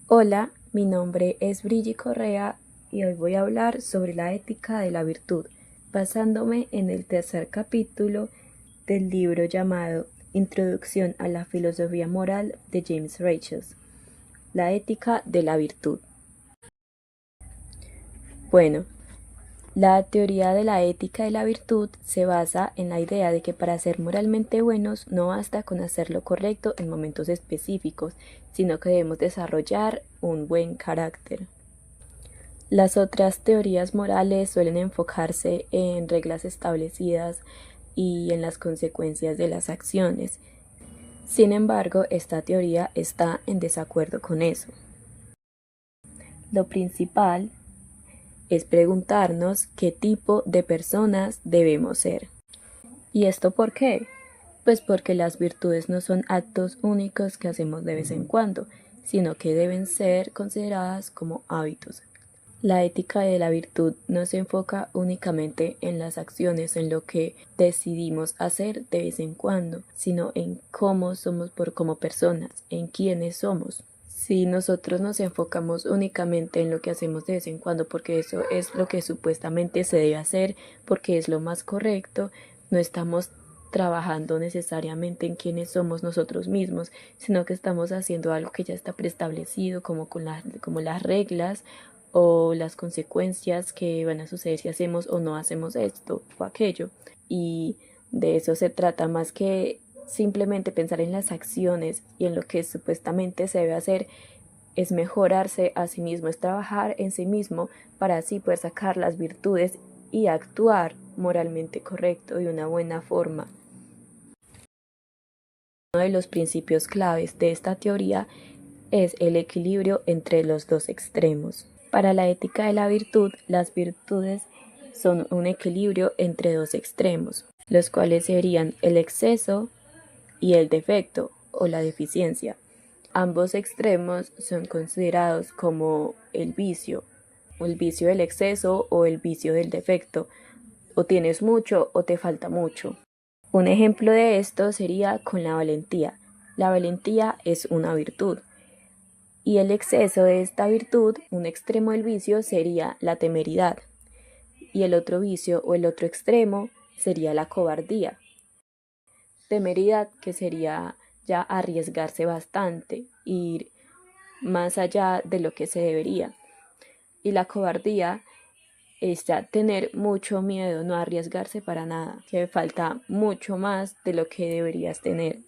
Hola, mi nombre es Brigitte Correa y hoy voy a hablar sobre la ética de la virtud, basándome en el tercer capítulo del libro llamado Introducción a la filosofía moral de James Rachels, la ética de la virtud. Bueno, la teoría de la ética de la virtud se basa en la idea de que para ser moralmente buenos no basta con hacer lo correcto en momentos específicos, sino que debemos desarrollar un buen carácter. Las otras teorías morales suelen enfocarse en reglas establecidas y en las consecuencias de las acciones. Sin embargo, esta teoría está en desacuerdo con eso. Lo principal es preguntarnos qué tipo de personas debemos ser. ¿Y esto por qué? Pues porque las virtudes no son actos únicos que hacemos de vez en cuando, sino que deben ser consideradas como hábitos. La ética de la virtud no se enfoca únicamente en las acciones, en lo que decidimos hacer de vez en cuando, sino en cómo somos como personas, en quiénes somos. Si nosotros nos enfocamos únicamente en lo que hacemos de vez en cuando, porque eso es lo que supuestamente se debe hacer, porque es lo más correcto, no estamos trabajando necesariamente en quiénes somos nosotros mismos, sino que estamos haciendo algo que ya está preestablecido, como las reglas o las consecuencias que van a suceder si hacemos o no hacemos esto o aquello. Y de eso se trata, más que simplemente pensar en las acciones y en lo que supuestamente se debe hacer. Es mejorarse a sí mismo, es trabajar en sí mismo para así poder sacar las virtudes y actuar moralmente correcto de una buena forma. Uno de los principios claves de esta teoría es el equilibrio entre los dos extremos. Para la ética de la virtud, las virtudes son un equilibrio entre dos extremos, los cuales serían el exceso y el defecto o la deficiencia. Ambos extremos son considerados como el vicio del exceso o el vicio del defecto. O tienes mucho o te falta mucho. Un ejemplo de esto sería con la valentía. La valentía es una virtud. Y el exceso de esta virtud, un extremo del vicio, sería la temeridad. Y el otro vicio o el otro extremo sería la cobardía. Temeridad, que sería ya arriesgarse bastante, ir más allá de lo que se debería. Y la cobardía es ya tener mucho miedo, no arriesgarse para nada, que falta mucho más de lo que deberías tener.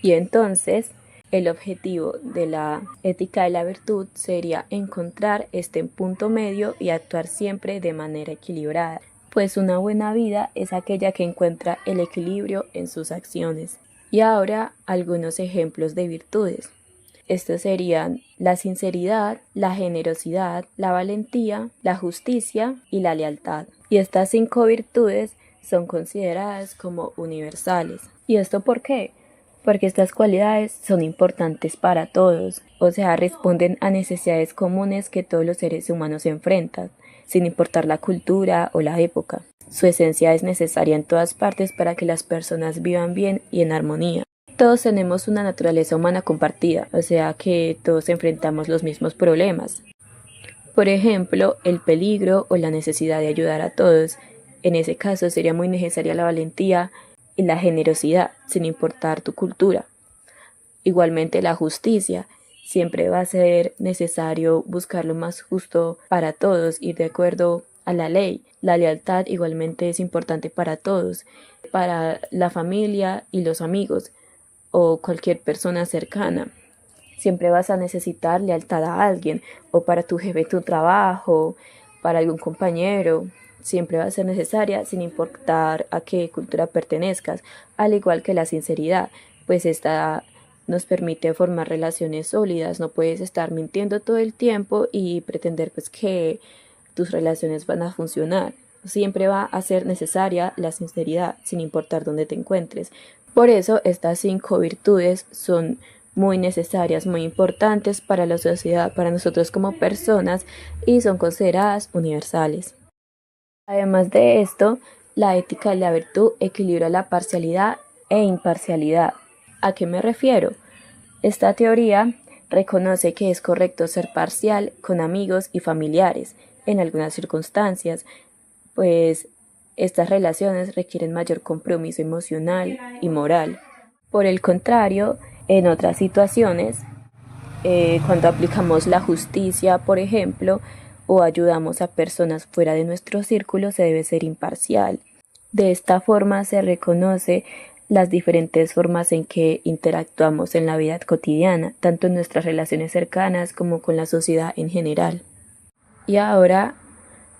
Y entonces, el objetivo de la ética de la virtud sería encontrar este punto medio y actuar siempre de manera equilibrada, pues una buena vida es aquella que encuentra el equilibrio en sus acciones. Y ahora algunos ejemplos de virtudes. Estos serían la sinceridad, la generosidad, la valentía, la justicia y la lealtad. Y estas 5 virtudes son consideradas como universales. ¿Y esto por qué? Porque estas cualidades son importantes para todos, o sea, responden a necesidades comunes que todos los seres humanos enfrentan, sin importar la cultura o la época. Su esencia es necesaria en todas partes para que las personas vivan bien y en armonía. Todos tenemos una naturaleza humana compartida, o sea que todos enfrentamos los mismos problemas. Por ejemplo, el peligro o la necesidad de ayudar a todos. En ese caso sería muy necesaria la valentía y la generosidad, sin importar tu cultura. Igualmente la justicia. Siempre va a ser necesario buscar lo más justo para todos, ir de acuerdo a la ley. La lealtad igualmente es importante para todos, para la familia y los amigos o cualquier persona cercana. Siempre vas a necesitar lealtad a alguien, o para tu jefe, tu trabajo, para algún compañero. Siempre va a ser necesaria sin importar a qué cultura pertenezcas, al igual que la sinceridad, pues esta nos permite formar relaciones sólidas. No puedes estar mintiendo todo el tiempo y pretender pues que tus relaciones van a funcionar. Siempre va a ser necesaria la sinceridad, sin importar dónde te encuentres. Por eso estas 5 virtudes son muy necesarias, muy importantes para la sociedad, para nosotros como personas, y son consideradas universales. Además de esto, la ética de la virtud equilibra la parcialidad e imparcialidad. ¿A qué me refiero? Esta teoría Reconoce que es correcto ser parcial con amigos y familiares en algunas circunstancias, pues estas relaciones requieren mayor compromiso emocional y moral. Por el contrario, en otras situaciones, cuando aplicamos la justicia, por ejemplo, o ayudamos a personas fuera de nuestro círculo, se debe ser imparcial. De esta forma se reconoce las diferentes formas en que interactuamos en la vida cotidiana, tanto en nuestras relaciones cercanas como con la sociedad en general. Y ahora,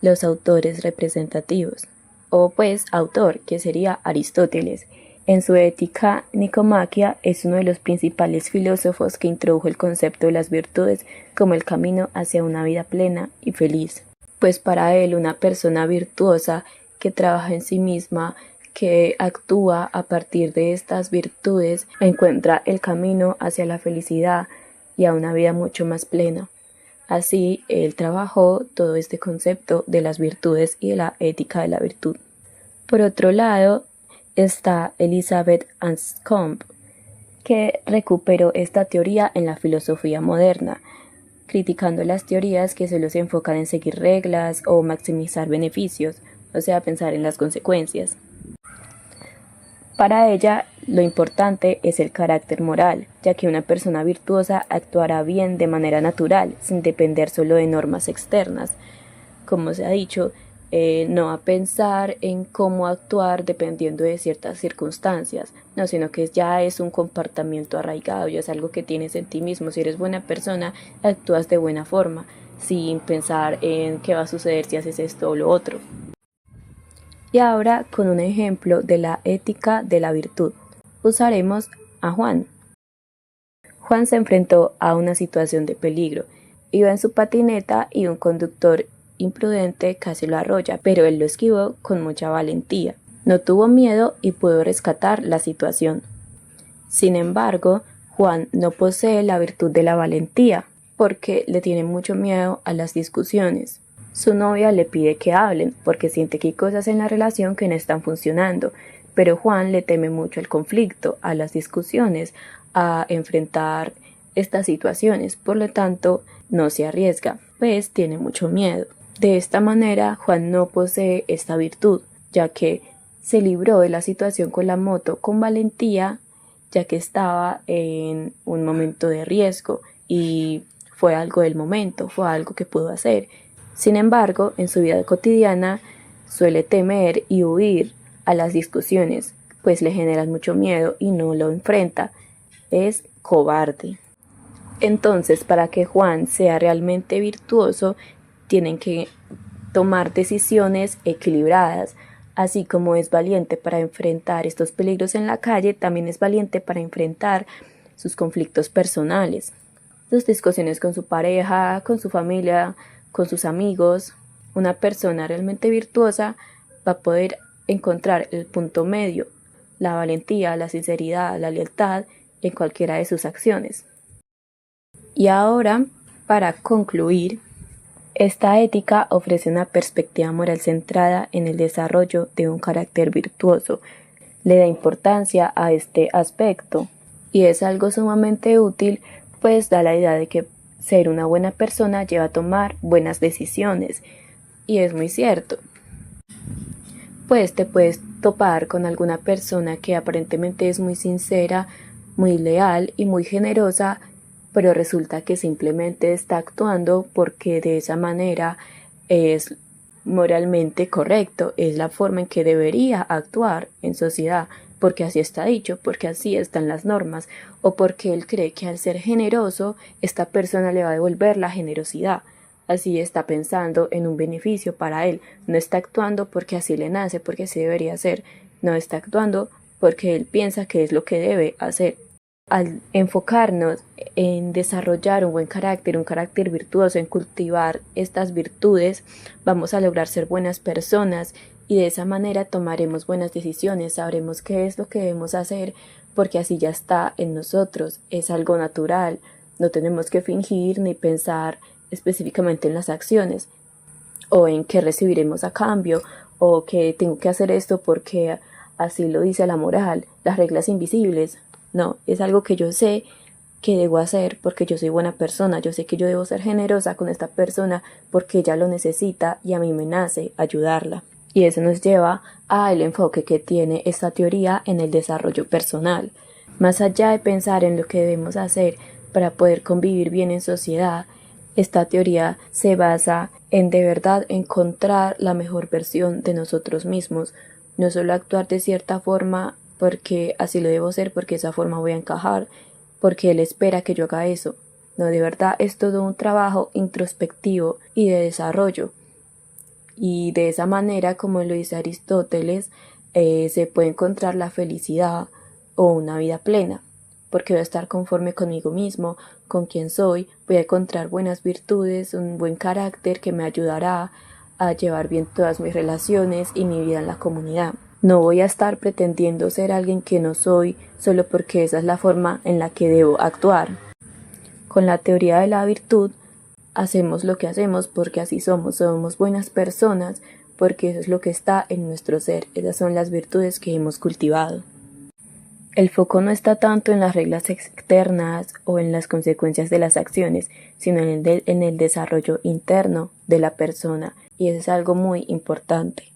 los autores representativos, o pues autor, que sería Aristóteles. En su Ética Nicomaquia es uno de los principales filósofos que introdujo el concepto de las virtudes como el camino hacia una vida plena y feliz. Pues para él una persona virtuosa que trabaja en sí misma, que actúa a partir de estas virtudes, encuentra el camino hacia la felicidad y a una vida mucho más plena. Así, él trabajó todo este concepto de las virtudes y de la ética de la virtud. Por otro lado, está Elisabeth Anscombe, que recuperó esta teoría en la filosofía moderna, criticando las teorías que solo se enfocan en seguir reglas o maximizar beneficios, o sea, pensar en las consecuencias. Para ella, lo importante es el carácter moral, ya que una persona virtuosa actuará bien de manera natural, sin depender solo de normas externas. Como se ha dicho, no a pensar en cómo actuar dependiendo de ciertas circunstancias, no, sino que ya es un comportamiento arraigado, ya es algo que tienes en ti mismo. Si eres buena persona, actúas de buena forma, sin pensar en qué va a suceder si haces esto o lo otro. Y ahora, con un ejemplo de la ética de la virtud, usaremos a Juan. Juan se enfrentó a una situación de peligro. Iba en su patineta y un conductor imprudente casi lo arrolla, pero él lo esquivó con mucha valentía. No tuvo miedo y pudo rescatar la situación. Sin embargo, Juan no posee la virtud de la valentía, porque le tiene mucho miedo a las discusiones. Su novia le pide que hablen, porque siente que hay cosas en la relación que no están funcionando, pero Juan le teme mucho al conflicto, a las discusiones, a enfrentar estas situaciones, por lo tanto, no se arriesga, pues tiene mucho miedo. De esta manera, Juan no posee esta virtud, ya que se libró de la situación con la moto con valentía, ya que estaba en un momento de riesgo y fue algo del momento, fue algo que pudo hacer. Sin embargo, en su vida cotidiana suele temer y huir a las discusiones, pues le generan mucho miedo y no lo enfrenta. Es cobarde. Entonces, para que Juan sea realmente virtuoso, tienen que tomar decisiones equilibradas. Así como es valiente para enfrentar estos peligros en la calle, también es valiente para enfrentar sus conflictos personales, sus discusiones con su pareja, con su familia, con sus amigos. Una persona realmente virtuosa va a poder encontrar el punto medio, la valentía, la sinceridad, la lealtad en cualquiera de sus acciones. Y ahora, para concluir, esta ética ofrece una perspectiva moral centrada en el desarrollo de un carácter virtuoso. Le da importancia a este aspecto y es algo sumamente útil, pues da la idea de que ser una buena persona lleva a tomar buenas decisiones. Y es muy cierto. Pues te puedes topar con alguna persona que aparentemente es muy sincera, muy leal y muy generosa, pero resulta que simplemente está actuando porque de esa manera es moralmente correcto, es la forma en que debería actuar en sociedad, porque así está dicho, porque así están las normas, o porque él cree que al ser generoso, esta persona le va a devolver la generosidad. Así está pensando en un beneficio para él, no está actuando porque así le nace, porque así debería ser, no está actuando porque él piensa que es lo que debe hacer. Al enfocarnos en desarrollar un buen carácter, un carácter virtuoso, en cultivar estas virtudes, vamos a lograr ser buenas personas y de esa manera tomaremos buenas decisiones, sabremos qué es lo que debemos hacer porque así ya está en nosotros, es algo natural, no tenemos que fingir ni pensar específicamente en las acciones o en qué recibiremos a cambio o que tengo que hacer esto porque así lo dice la moral, las reglas invisibles. No, es algo que yo sé qué debo hacer porque yo soy buena persona, yo sé que yo debo ser generosa con esta persona porque ella lo necesita y a mí me nace ayudarla. Y eso nos lleva al enfoque que tiene esta teoría en el desarrollo personal. Más allá de pensar en lo que debemos hacer para poder convivir bien en sociedad, esta teoría se basa en de verdad encontrar la mejor versión de nosotros mismos, no solo actuar de cierta forma porque así lo debo hacer, porque de esa forma voy a encajar, porque él espera que yo haga eso. No, de verdad es todo un trabajo introspectivo y de desarrollo. Y de esa manera, como lo dice Aristóteles, se puede encontrar la felicidad o una vida plena, porque voy a estar conforme conmigo mismo, con quien soy, voy a encontrar buenas virtudes, un buen carácter que me ayudará a llevar bien todas mis relaciones y mi vida en la comunidad. No voy a estar pretendiendo ser alguien que no soy solo porque esa es la forma en la que debo actuar. Con la teoría de la virtud, hacemos lo que hacemos porque así somos buenas personas, porque eso es lo que está en nuestro ser, esas son las virtudes que hemos cultivado. El foco no está tanto en las reglas externas o en las consecuencias de las acciones, sino en el desarrollo interno de la persona, y eso es algo muy importante.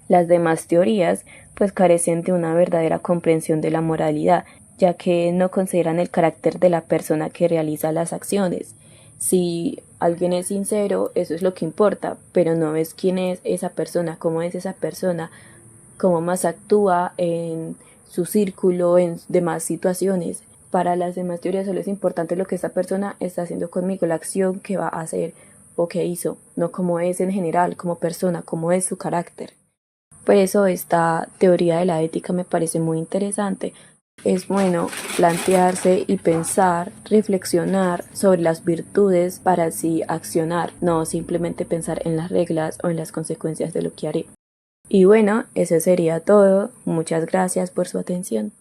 Las demás teorías pues carecen de una verdadera comprensión de la moralidad, ya que no consideran el carácter de la persona que realiza las acciones. Si alguien es sincero, eso es lo que importa, pero no es quién es esa persona, cómo es esa persona, cómo más actúa en su círculo, en demás situaciones. Para las demás teorías solo es importante lo que esta persona está haciendo conmigo, la acción que va a hacer o que hizo, no cómo es en general, como persona, cómo es su carácter. Por eso esta teoría de la ética me parece muy interesante. Es bueno plantearse y pensar, reflexionar sobre las virtudes para así accionar, no simplemente pensar en las reglas o en las consecuencias de lo que haré. Y bueno, eso sería todo. Muchas gracias por su atención.